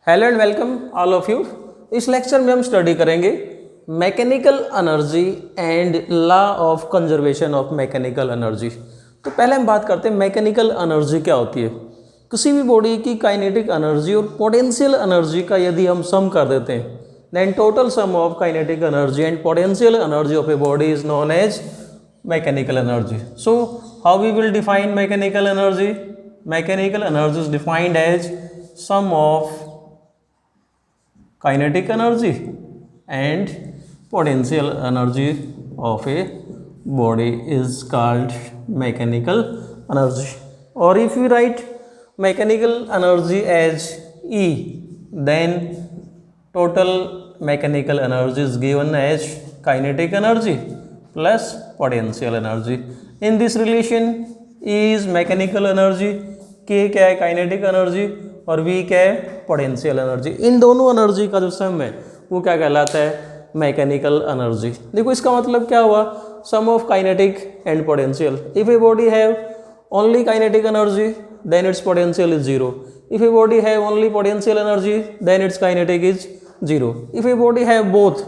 Hello and welcome all of you. इस lecture में हम स्टडी करेंगे mechanical energy and law of conservation of mechanical energy. तो पहले हम बात करते हैं मैकेनिकल एनर्जी क्या होती है। किसी भी बॉडी की काइनेटिक एनर्जी और पोटेंशियल एनर्जी का यदि हम सम कर देते हैं then total sum of kinetic energy and potential energy of a body is known as mechanical energy. So how we will define mechanical energy? Mechanical energy is defined as sum of kinetic energy and potential energy of a body is called mechanical energy. Or if we write mechanical energy as E, then total mechanical energy is given as kinetic energy plus potential energy. In this relation, E is mechanical energy, K क्या है kinetic energy और V क्या है potential energy. इन दोनों energy का जो सम है वो क्या कहलाता है? Mechanical energy. देखो इसका मतलब क्या हुआ? Sum of kinetic and potential. If a body have only kinetic energy then its potential is zero. If a body have only potential energy then its kinetic is zero. If a body have both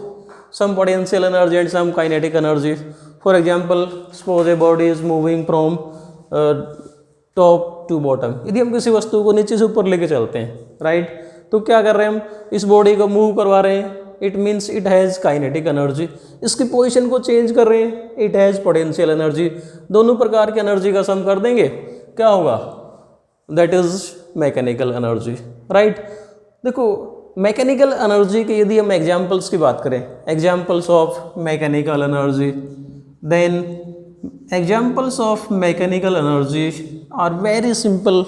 some potential energy and some kinetic energy, for example suppose a body is moving from top to bottom. यदि हम किसी वस्तु को नीचे से ऊपर लेके चलते हैं राइट, तो क्या कर रहे हैं हम? इस बॉडी को मूव करवा रहे हैं, it means it has kinetic energy. इसकी पोजीशन को चेंज कर रहे हैं, इट हैज़ पोटेंशियल एनर्जी। दोनों प्रकार की एनर्जी का सम कर देंगे, क्या होगा? That is mechanical energy right. देखो मैकेनिकल एनर्जी के यदि हम एग्जाम्पल्स की बात करें, examples of mechanical energy, then examples of mechanical energy are very simple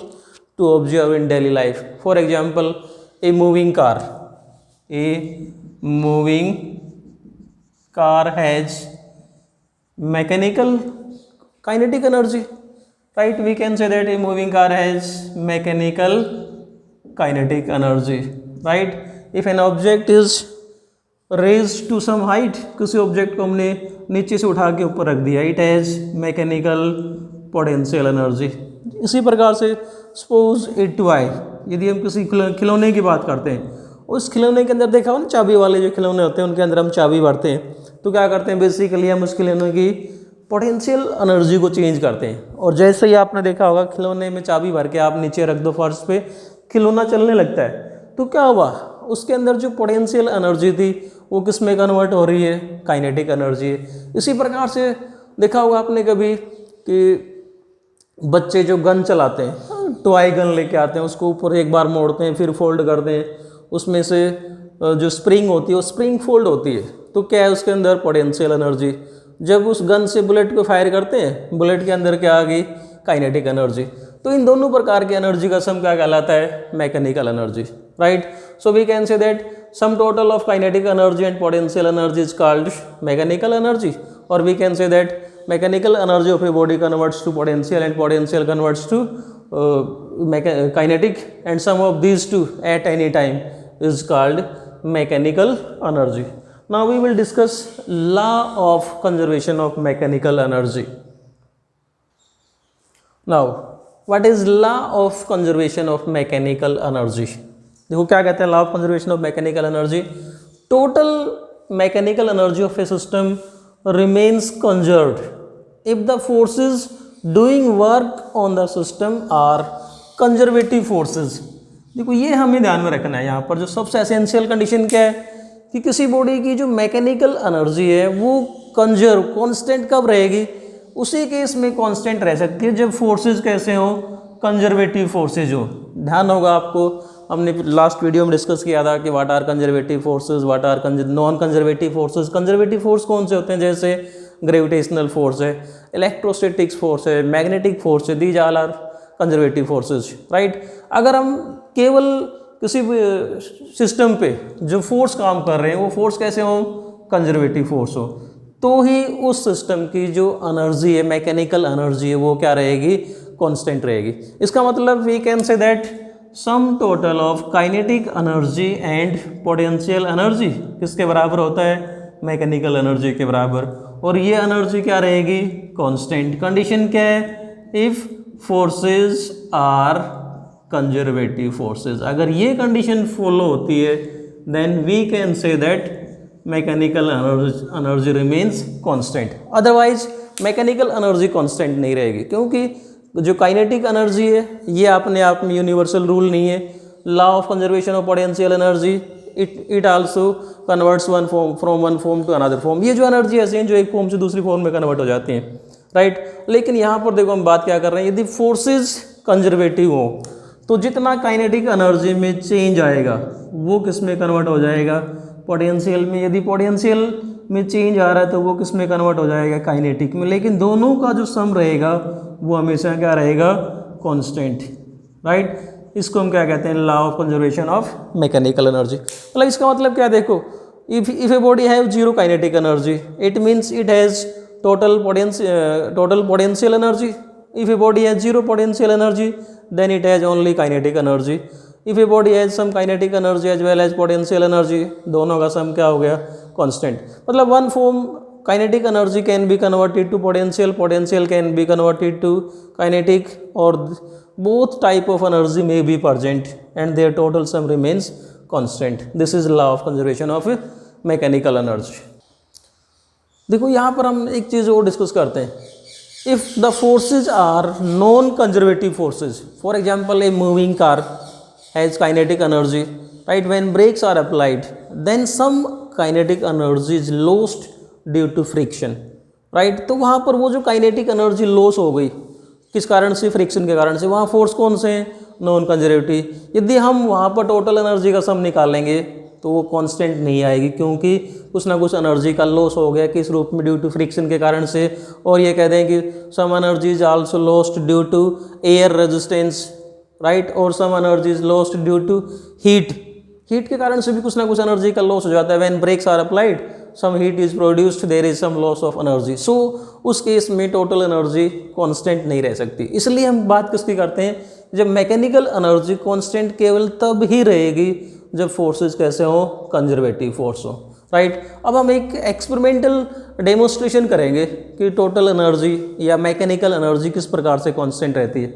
to observe in daily life. For example, a moving car has mechanical kinetic energy, right? We can say that a moving car has mechanical kinetic energy, right? If an object is raise to some height, किसी object को हमने नीचे से उठा के ऊपर रख दिया, it has mechanical potential energy. इसी प्रकार से सपोज ए टॉय, यदि हम किसी खिलौने की बात करते हैं, उस खिलौने के अंदर देखा हो ना चाबी वाले जो खिलौने होते हैं उनके अंदर हम चाबी भरते हैं, तो क्या करते हैं? बेसिकली हम उस खिलौने की पोटेंशियल एनर्जी को चेंज करते हैं। और जैसे ही आपने देखा होगा खिलौने में चाबी भर के आप नीचे रख दो फर्श पे, खिलौना चलने लगता है, तो क्या हुआ? उसके अंदर जो पोटेंशियल एनर्जी थी वो किस में कन्वर्ट हो रही है? काइनेटिक एनर्जी है। इसी प्रकार से देखा होगा आपने कभी कि बच्चे जो गन चलाते हैं, टॉय गन लेके आते हैं, उसको ऊपर एक बार मोड़ते हैं फिर फोल्ड करते हैं, उसमें से जो स्प्रिंग होती है वो स्प्रिंग फोल्ड होती है, तो क्या है उसके अंदर? Potential energy. जब उस गन से बुलेट को फायर करते हैं, बुलेट के अंदर क्या आ गई? Kinetic energy. तो इन दोनों प्रकार की एनर्जी का सम क्या कहलाता है? Mechanical energy right. So we can say that sum total of kinetic energy and potential energy is called mechanical energy, or we can say that mechanical energy of a body converts to potential and potential converts to kinetic, and sum of these two at any time is called mechanical energy. Now we will discuss law of conservation of mechanical energy. Now what is law of conservation of mechanical energy? देखो क्या कहते हैं law of conservation of mechanical energy. Total mechanical energy of a system remains conserved if the forces doing work on the system are conservative forces. देखो ये हमें ध्यान में रखना है, यहाँ पर जो सबसे एसेंशियल कंडीशन क्या है कि किसी बॉडी की जो मैकेनिकल एनर्जी है वो कंजर्व कांस्टेंट कब रहेगी? उसी केस में कांस्टेंट रह सकती है जब फोर्सेस कैसे हो? कंजर्वेटिव फोर्सेज हो। ध्यान होगा आपको, हमने लास्ट वीडियो में डिस्कस किया था कि what are conservative forces, what are non conservative forces. Conservative force कौन से होते हैं? जैसे ग्रेविटेशनल फोर्स है, इलेक्ट्रोस्टैटिक्स फोर्स है, मैग्नेटिक फोर्स है, these all are conservative forces right. अगर हम केवल किसी सिस्टम पे जो फोर्स काम कर रहे हैं वो फोर्स कैसे हो? कंजर्वेटिव फोर्स हो, तो ही उस सिस्टम की जो एनर्जी है, मैकेनिकल एनर्जी है, वो क्या रहेगी? कांस्टेंट रहेगी। इसका मतलब we can say that sum total of kinetic energy and potential energy किसके बराबर होता है? मैकेनिकल एनर्जी के बराबर। और ये एनर्जी क्या रहेगी? कांस्टेंट। कंडीशन क्या है? If forces are conservative forces. अगर ये कंडीशन फॉलो होती है then we can say that mechanical energy remains constant. Otherwise mechanical energy constant नहीं रहेगी, क्योंकि जो काइनेटिक एनर्जी है ये अपने आप में यूनिवर्सल रूल नहीं है। Law of conservation of potential energy it also converts one form from one form to another form. ये जो एनर्जी ऐसी हैं जो एक फॉर्म से दूसरी फॉर्म में कन्वर्ट हो जाती हैं, राइट। लेकिन यहाँ पर देखो हम बात क्या कर रहे हैं, यदि फोर्सेज कंजर्वेटिव हो तो जितना काइनेटिक एनर्जी में चेंज आएगा वो किस में कन्वर्ट हो जाएगा, पोटेंशियल में। यदि पोटेंशियल में चेंज आ रहा है तो वो किस में कन्वर्ट हो जाएगा, काइनेटिक में। लेकिन दोनों का जो सम रहेगा वो हमेशा क्या रहेगा, कांस्टेंट, राइट। इसको हम क्या कहते हैं, law of conservation of mechanical energy. मतलब इसका मतलब क्या, देखो if a body have zero kinetic energy it means it has total potential energy. If a body has zero potential energy then it has only kinetic energy. If a body has some kinetic energy as well as potential energy, दोनों का sum क्या हो गया, constant. मतलब one form kinetic energy can be converted to potential can be converted to kinetic, और both type of energy may be present and their total sum remains constant. This is law of conservation of mechanical energy. देखो यहाँ पर हम एक चीज़ और discuss करते हैं। If the forces are non-conservative forces, for example a moving car has kinetic energy, right? When brakes are applied, then some kinetic energy is lost due to friction, right? तो वहाँ पर वो जो kinetic energy loss हो गई किस कारण से, फ्रिक्शन के कारण से, वहाँ फोर्स कौन से हैं, नॉन कंजर्वेटिव। यदि हम वहाँ पर टोटल एनर्जी का सम निकालेंगे तो वो कांस्टेंट नहीं आएगी, क्योंकि कुछ ना कुछ एनर्जी का लॉस हो गया, किस रूप में, ड्यू टू फ्रिक्शन के कारण से। और ये कह दें कि some energy is also lost due to air resistance, right, और some energy is lost due to heat के कारण से भी कुछ ना कुछ एनर्जी का लॉस हो जाता है। When brakes are applied some heat is produced, there is some loss of energy. So उस केस में टोटल एनर्जी कांस्टेंट नहीं रह सकती। इसलिए हम बात किसकी करते हैं, जब मैकेनिकल एनर्जी कांस्टेंट केवल तब ही रहेगी जब फोर्सेस कैसे हो, कंजर्वेटिव फोर्स हो, राइट। अब हम एक एक्सपेरिमेंटल डेमोन्स्ट्रेशन करेंगे कि टोटल एनर्जी या मैकेनिकल एनर्जी किस प्रकार से कांस्टेंट रहती है।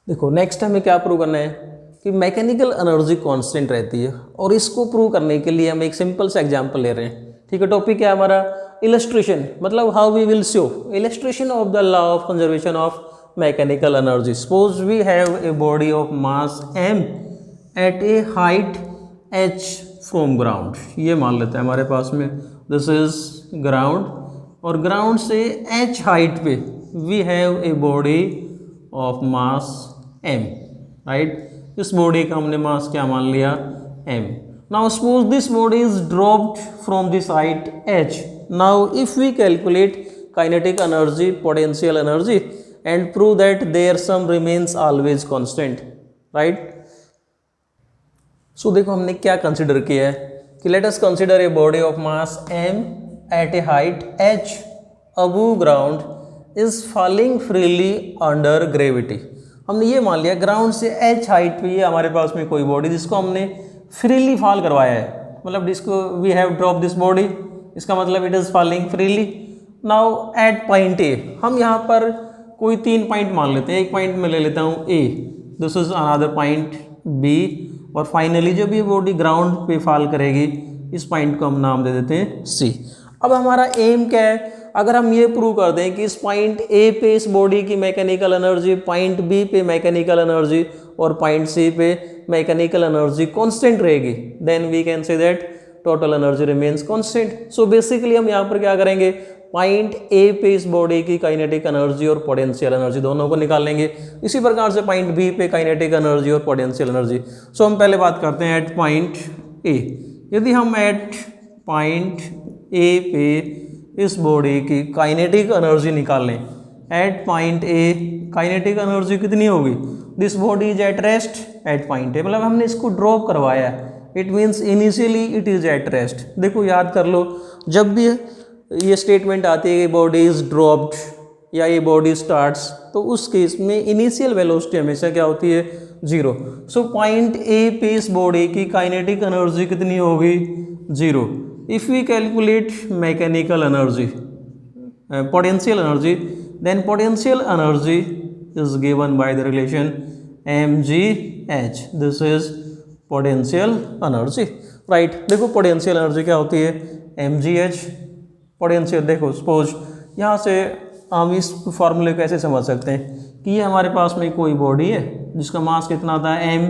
देखो नेक्स्ट हमें क्या प्रूव करना है कि मैकेनिकल एनर्जी कांस्टेंट रहती है, और इसको प्रूव करने के लिए हम एक सिंपल सा एग्जांपल ले रहे हैं, ठीक है। टॉपिक क्या है हमारा, इलस्ट्रेशन, मतलब how we will show illustration of the law of conservation of mechanical energy. Suppose we have a body of mass m at a height h from ground. ये मान लेते हैं हमारे पास में दिस इज ग्राउंड, और ground से h height पे we have a body of mass m, right. इस बॉडी का हमने मास क्या मान लिया, m. Now suppose this body is dropped from this height h. Now if we calculate kinetic energy, potential energy and prove that their sum remains always constant, right? So देखो हमने क्या कंसिडर किया है कि let us consider a body of mass m at a height h above ground is falling freely under gravity. हमने ये मान लिया ग्राउंड से h हाइट पे ये हमारे पास में कोई बॉडी जिसको हमने फ्रीली फॉल करवाया है, मतलब जिसको we have drop this body, इसका मतलब it is falling freely. Now at point A, हम यहाँ पर कोई 3 पॉइंट मान लेते हैं। एक पॉइंट में ले लेता हूँ A, this is another point B, और फाइनली जब ये बॉडी ग्राउंड पे फॉल करेगी इस पॉइंट को हम नाम दे देते हैं C। अब हमारा एम क्या है, अगर हम ये प्रूव कर दें कि इस पॉइंट ए पे इस बॉडी की मैकेनिकल एनर्जी, पॉइंट बी पे मैकेनिकल एनर्जी और पॉइंट सी पे मैकेनिकल एनर्जी कांस्टेंट रहेगी, then we can say that total energy remains constant. So basically हम यहाँ पर क्या करेंगे, पॉइंट ए पे इस बॉडी की काइनेटिक एनर्जी और पोटेंशियल एनर्जी दोनों को निकाल लेंगे। इसी प्रकार से पॉइंट बी पे काइनेटिक एनर्जी और पोटेंशियल एनर्जी। सो हम पहले बात करते हैं एट पॉइंट ए। यदि हम एट पॉइंट ए पे इस बॉडी की काइनेटिक एनर्जी निकाल लें, at point A kinetic energy कितनी होगी, this body is at rest at point A, मतलब हमने इसको ड्रॉप करवाया है, it means initially it is at rest. देखो याद कर लो, जब भी ये स्टेटमेंट आती है कि बॉडी इज ड्रॉप्ड या ये बॉडी स्टार्ट्स, तो उस केस में इनिशियल वेलोसिटी हमेशा क्या होती है, 0। सो पॉइंट ए पे इस बॉडी की काइनेटिक एनर्जी कितनी होगी, 0। If we calculate mechanical energy, potential energy, then potential energy is given by the relation mgh. This is potential energy, right. देखो पोटेंशियल एनर्जी क्या होती है, mgh पोटेंशियल। देखो सपोज यहाँ से हम इस फॉर्मूले को ऐसे समझ सकते हैं कि ये हमारे पास में कोई बॉडी है जिसका मास कितना था m,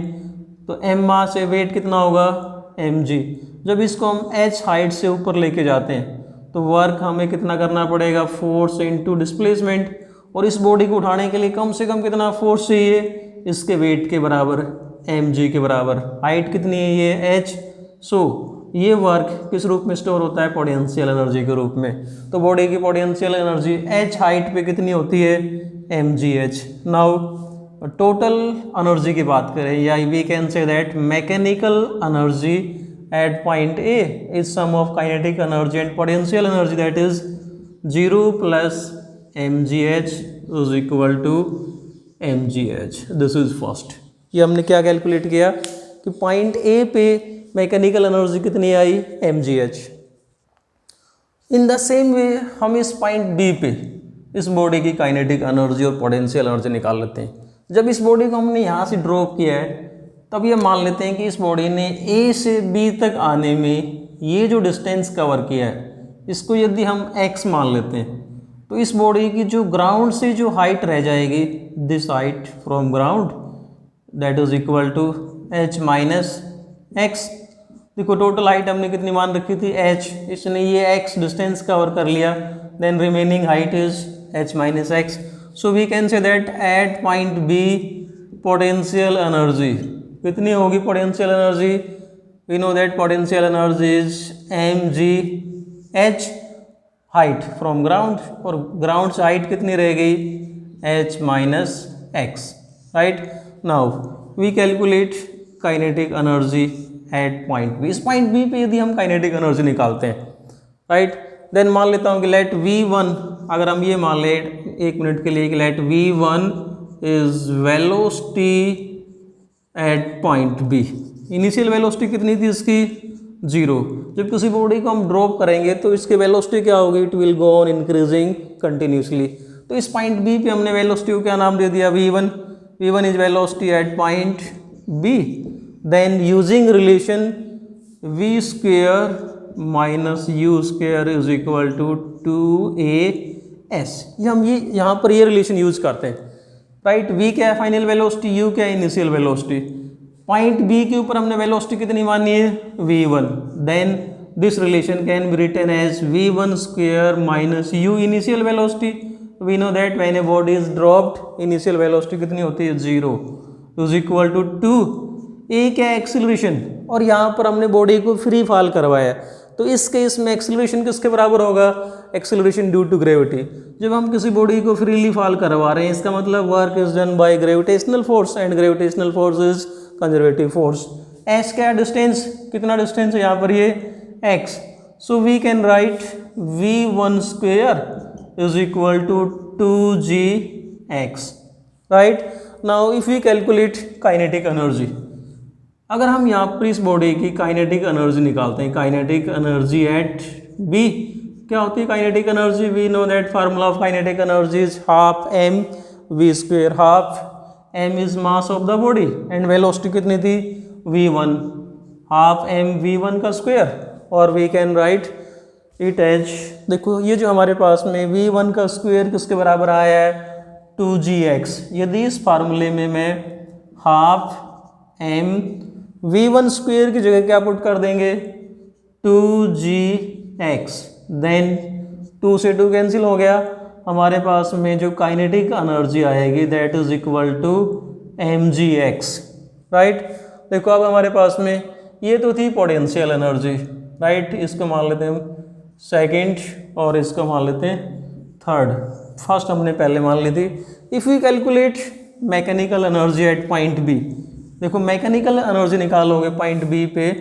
तो m मास है, वेट कितना होगा mg। जब इसको हम h हाइट से ऊपर लेके जाते हैं तो वर्क हमें कितना करना पड़ेगा, फोर्स इनटू डिस्प्लेसमेंट। और इस बॉडी को उठाने के लिए कम से कम कितना फोर्स चाहिए, इसके वेट के बराबर, mg के बराबर। हाइट कितनी है ये h। सो ये वर्क किस रूप में स्टोर होता है, पोटेंशियल एनर्जी के रूप में। तो बॉडी की पोटेंशियल एनर्जी h हाइट पे कितनी होती है, mgh। नाउ टोटल एनर्जी की बात करें, या we can say that mechanical energy at point A is sum of kinetic energy and potential energy, that is 0 plus mgh is equal to mgh. This is first। ये हमने क्या calculate किया कि point A पे mechanical energy कितनी आई, mgh। In the same way हम इस point B पे इस बॉडी की काइनेटिक एनर्जी और पोटेंशियल एनर्जी निकाल लेते हैं। जब इस बॉडी को हमने यहाँ से ड्रॉप किया है तब ये मान लेते हैं कि इस बॉडी ने A से B तक आने में ये जो डिस्टेंस कवर किया है इसको यदि हम x मान लेते हैं तो इस बॉडी की जो ग्राउंड से जो हाइट रह जाएगी, this height from ground, that is equal to h minus x। देखो टोटल हाइट हमने कितनी मान रखी थी, h, इसने ये x डिस्टेंस कवर कर लिया, then remaining height is h minus x। So we can say that at point B potential energy कितनी होगी, potential energy, we know that potential energy is mgh height from ground, और ground से height कितनी रह गई, h minus x, right. Now we calculate kinetic energy at point B। इस point B पे यदि हम काइनेटिक एनर्जी निकालते हैं, राइट, देन मान लेता हूँ कि लेट v1, अगर हम ये मान लें एक मिनट के लिए कि let v1 is velocity at point B। Initial velocity कितनी थी इसकी, 0। जब किसी बॉडी को हम ड्रॉप करेंगे तो इसकी वेलोसिटी क्या होगी, it will go on increasing continuously. तो इस पॉइंट B पे हमने वेलोसिटी को क्या नाम दे दिया, v1। v1 is velocity at point B। Then using relation v square minus u square is equal to 2as। ये हम ये यहाँ पर ये रिलेशन यूज करते हैं, राइट। v क्या है फाइनल वेलोसिटी, u क्या है इनिशियल वेलोसिटी। पॉइंट B के ऊपर हमने वेलोसिटी कितनी मानी है, v1। Then this relation can be written as v1 square minus u initial velocity. We know that when a body is dropped initial velocity कितनी होती है, 0 इज इक्वल टू 2। a क्या है एक्सीलरेशन, और यहाँ पर हमने बॉडी को फ्री फॉल करवाया, तो इस केस में एक्सीलरेशन किसके बराबर होगा, एक्सीलरेशन ड्यू टू ग्रेविटी। जब हम किसी बॉडी को फ्रीली फॉल करवा रहे हैं इसका मतलब work is done by gravitational force, and gravitational force is conservative force. S क्या डिस्टेंस, कितना डिस्टेंस है यहाँ पर ये x। So we can write v1 square is equal to 2gx, right. Now if we calculate kinetic energy, अगर हम यहाँ पर इस बॉडी की काइनेटिक एनर्जी निकालते हैं, काइनेटिक एनर्जी एट B क्या होती है kinetic energy, we know that formula of kinetic energy is half mv square. Half m is mass of the body and velocity कितनी थी, v1, हाफ mv1 का स्क्वायर, और we can write it as, देखो ये जो हमारे पास में v1 का स्क्वायर किसके बराबर आया है, 2gx। यदि इस फार्मूले में मैं हाफ m v1 स्क्वायर की जगह क्या पुट कर देंगे, 2gx, देन 2 से 2 कैंसिल हो गया, हमारे पास में जो काइनेटिक एनर्जी आएगी that is equal to mgx, right. देखो अब हमारे पास में ये तो थी पोटेंशियल एनर्जी, राइट। इसको मान लेते हैं सेकंड और इसको मान लेते हैं थर्ड। फर्स्ट हमने पहले मान ली थी। If we calculate mechanical energy at point B, देखो मैकेनिकल एनर्जी निकालोगे पॉइंट B पे,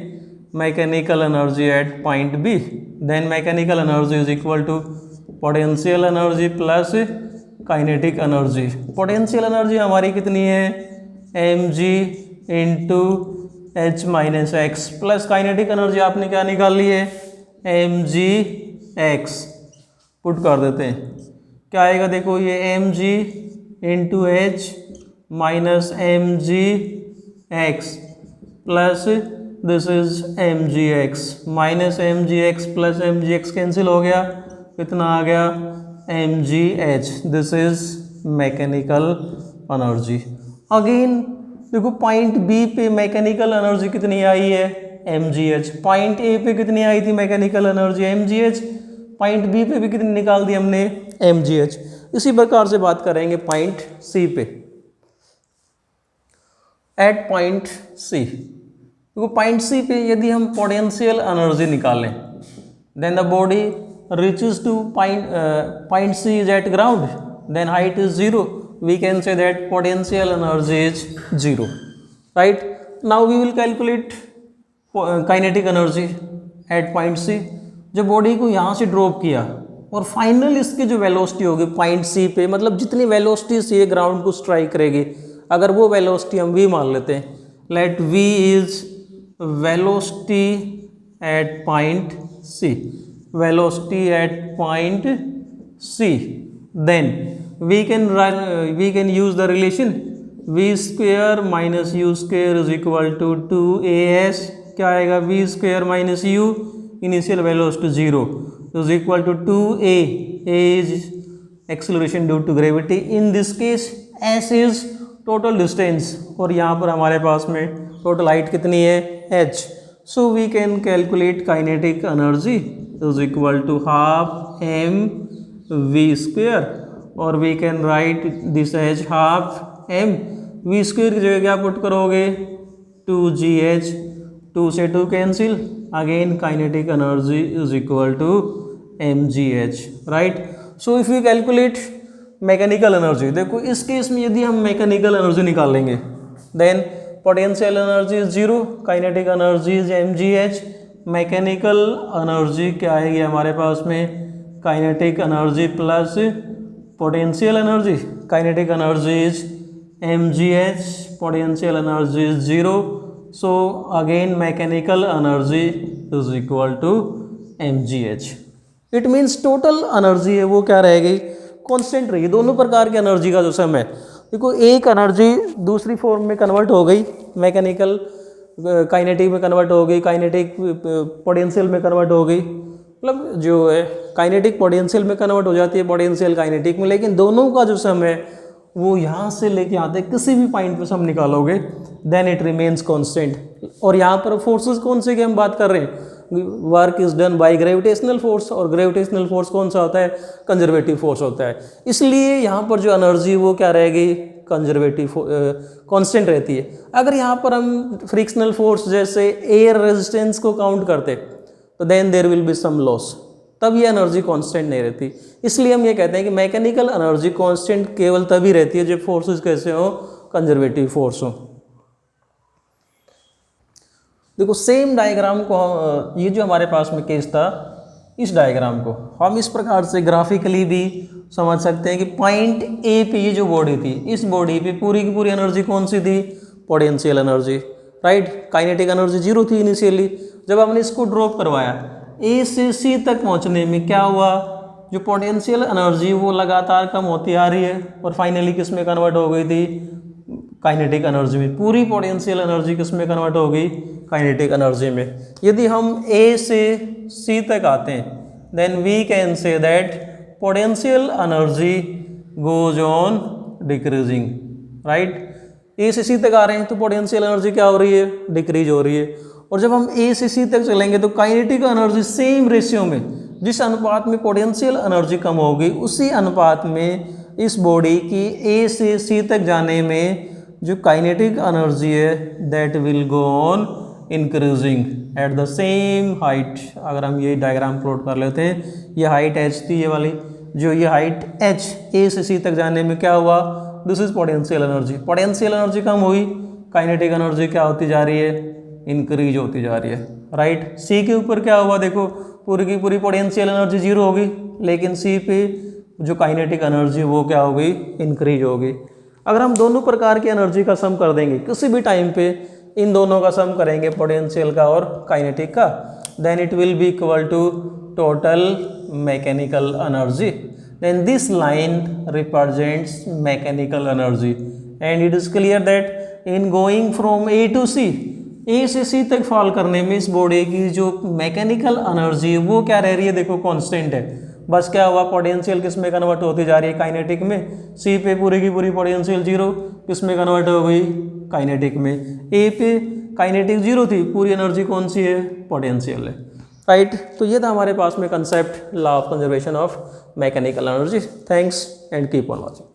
mechanical energy at point B, then mechanical energy is equal to potential energy plus kinetic energy. Potential energy हमारी कितनी है, mg into h minus X, plus kinetic energy आपने क्या निकाल ली है, mg x। पुट कर देते हैं, क्या आएगा, देखो ये mg into H minus M G X plus this is M G X minus M G X plus M G X cancel हो गया, कितना आ गया M G H, this is mechanical energy. Again देखो पॉइंट बी पे mechanical energy कितनी आई है M G H, point A पे कितनी आई थी mechanical energy M G H, point B पे भी कितनी निकाल दी हमने एम जी एच। इसी प्रकार से बात करेंगे पॉइंट सी पे। एट पॉइंट सी, देखो पॉइंट सी पे यदि हम पोटेंशियल एनर्जी निकालें then the body reaches to point C is at ground, then height is 0, we can say that potential energy is 0, right? Now we will calculate kinetic energy at point C। जब body को यहाँ से drop किया और final इसकी जो velocity होगी point C पे, मतलब जितनी वेलोसिटी से ग्राउंड को स्ट्राइक करेगी, अगर वो वेलोसिटी हम v मान लेते हैं, let v is velocity at point C, velocity at point C, then we can use the relation v square minus u square is equal to 2as, क्या आएगा v square minus u, initial velocity 0 is equal to 2a, a is acceleration due to gravity, in this case s is total distance और यहाँ पर हमारे पास में total height कितनी है h, so we can calculate kinetic energy is equal to half m v square, और we can write this as half m v square की जगह क्या पुट करोगे 2gh, 2 से 2 cancel, again kinetic energy is equal to mgh, right. So if you calculate mechanical energy, देखो इस case में यदि हम मैकेनिकल एनर्जी निकालेंगे then potential energy is 0, kinetic energy is mgh, mechanical energy क्या आएगी हमारे पास में kinetic energy plus potential energy, kinetic energy is mgh, potential energy is 0, so again mechanical energy is equal to mgh। It means total energy है वो क्या रहेगी constant रहेगी, दोनों प्रकार की एनर्जी का जो सम है, देखो एक एनर्जी दूसरी फॉर्म में कन्वर्ट हो गई, मैकेनिकल काइनेटिक में कन्वर्ट हो गई, काइनेटिक पोटेंशियल में कन्वर्ट हो गई, मतलब जो है काइनेटिक पोटेंशियल में कन्वर्ट हो जाती है, पोटेंशियल काइनेटिक में, लेकिन दोनों का जो सम है वो यहाँ से लेके आते किसी भी पॉइंट पे सम निकालोगे देन इट रिमेन्स कांस्टेंट। और यहाँ पर फोर्सेस कौन से की हम बात कर रहे हैं, work is done by gravitational force, और ग्रेविटेशनल फोर्स कौन सा होता है कंजर्वेटिव फोर्स होता है, इसलिए यहाँ पर जो एनर्जी वो क्या रहेगी कंजर्वेटिव कांस्टेंट रहती है। अगर यहाँ पर हम फ्रिक्शनल फोर्स जैसे एयर रेजिस्टेंस को काउंट करते तो then there will be some loss, तब ये एनर्जी कांस्टेंट नहीं रहती। इसलिए हम ये कहते हैं कि मैकेनिकल एनर्जी कांस्टेंट केवल तभी रहती है जब फोर्सेस कैसे हो कंजर्वेटिव फोर्स हो। देखो सेम डायग्राम को ये जो हमारे पास में केस था, इस डायग्राम को हम इस प्रकार से ग्राफिकली भी समझ सकते हैं कि पॉइंट ए पे ये जो बॉडी थी, इस बॉडी पे पूरी की पूरी एनर्जी कौन सी थी potential energy, right. Kinetic energy 0 थी इनिशियली, जब हमने इसको ड्रॉप करवाया ए से सी तक पहुंचने में क्या हुआ, जो पोटेंशियल एनर्जी वो लगातार कम होती आ रही है और फाइनली किस में कन्वर्ट हो गई थी काइनेटिक एनर्जी में, पूरी पोटेंशियल एनर्जी किस में कन्वर्ट हो गई काइनेटिक एनर्जी में। यदि हम ए से सी तक आते हैं then we can say that potential energy goes on decreasing, right. A से सी तक आ रहे हैं तो पोटेंशियल एनर्जी क्या हो रही है डिक्रीज हो रही है, और जब हम ए से सी तक चलेंगे तो काइनेटिक एनर्जी सेम रेशियो में, जिस अनुपात में पोटेंशियल एनर्जी कम होगी उसी अनुपात में इस बॉडी की ए से सी तक जाने में जो काइनेटिक एनर्जी है that will go on increasing at the same height. अगर हम ये डायग्राम प्लॉट कर लेते हैं, ये हाइट h थी ये वाली, जो ये हाइट h ए से सी तक जाने में क्या हुआ, this is potential energy, potential energy कम हुई, काइनेटिक एनर्जी क्या होती जा रही है इंक्रीज होती जा रही है, राइट। सी के ऊपर क्या हुआ, देखो पूरी की पूरी पोटेंशियल एनर्जी 0 होगी, लेकिन सी पे जो काइनेटिक एनर्जी वो क्या हो गई इंक्रीज होगी। अगर हम दोनों प्रकार की एनर्जी का सम कर देंगे किसी भी टाइम पे, इन दोनों का सम करेंगे पोटेंशियल का और काइनेटिक का, then it will be equal to total mechanical energy. then this line represents mechanical energy and it is clear that in going from A to C, A से C तक fall करने में इस body की जो mechanical energy वो क्या रह रही है, देखो कांस्टेंट है। बस क्या हुआ, पोटेंशियल किस में कन्वर्ट होती जा रही है, काइनेटिक में। सी पे पूरी की पूरी पोटेंशियल जीरो, किस में कन्वर्ट हो गई, काइनेटिक में। ए पे काइनेटिक जीरो थी, पूरी एनर्जी कौन सी है, पोटेंशियल है, राइट। तो ये था हमारे पास में concept law of conservation of mechanical energy. Thanks and keep on watching.